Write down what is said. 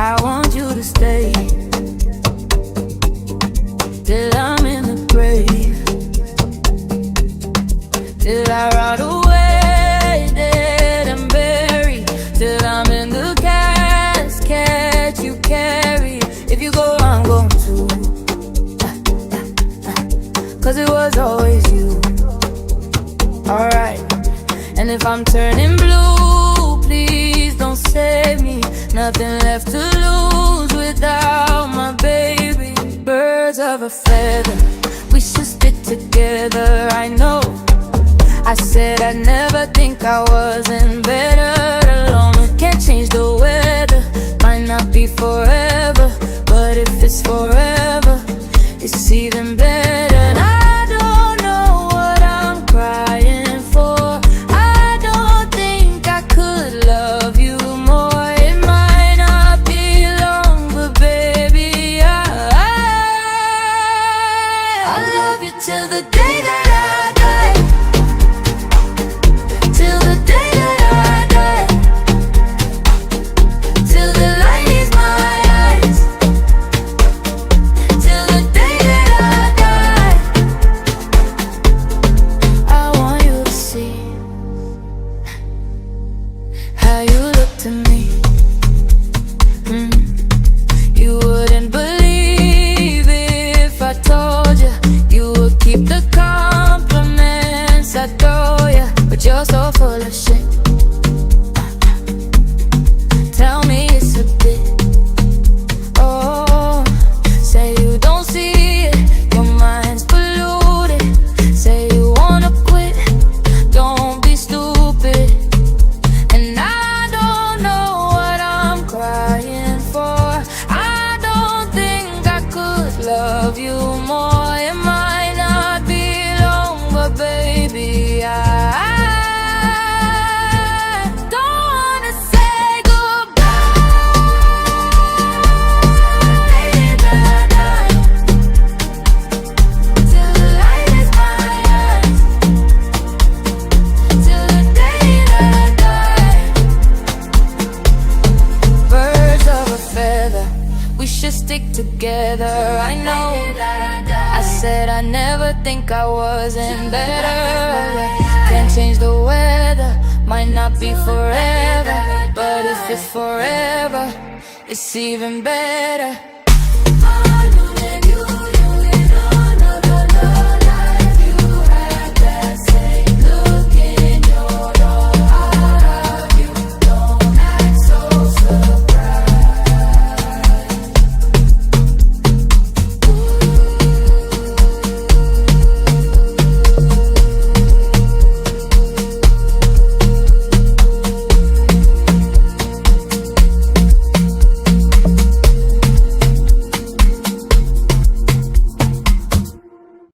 I want you to stay till I'm in the grave, till I rot away, dead and buried, till I'm in the casket you carry. If you go, I'm going too, 'cause it was always you. Alright, and if I'm turning blue, please don't save me. Nothing left to lose without my baby. Birds of a feather, we should stick together. I know I said I'd never think I wasn't better alone. Can't change the weather, might not be forever, but if it's forever, it's even better. And I don't know what I'm crying for. I don't think I could love you more. It might not be long, but baby, I love you till the day that I die, till the day that I die, till the light is my eyes, till the day that I die. I want you to see how you look to me. You wouldn't believe if I told you you would keep the compliments I throw you, but you're so full of shit. Tell me it's a bit. Oh, say you don't see it, your mind's polluted. Say you wanna quit, don't be stupid. And I don't know what I'm crying for. I don't think I could love you more. It might not be long, but baby, I don't wanna say goodbye till the light is my eyes, till the day that I die. Birds of a feather, we should stick together. I know I said I never think I wasn't better. Can't change the weather, might not be forever, but if it's forever, it's even better.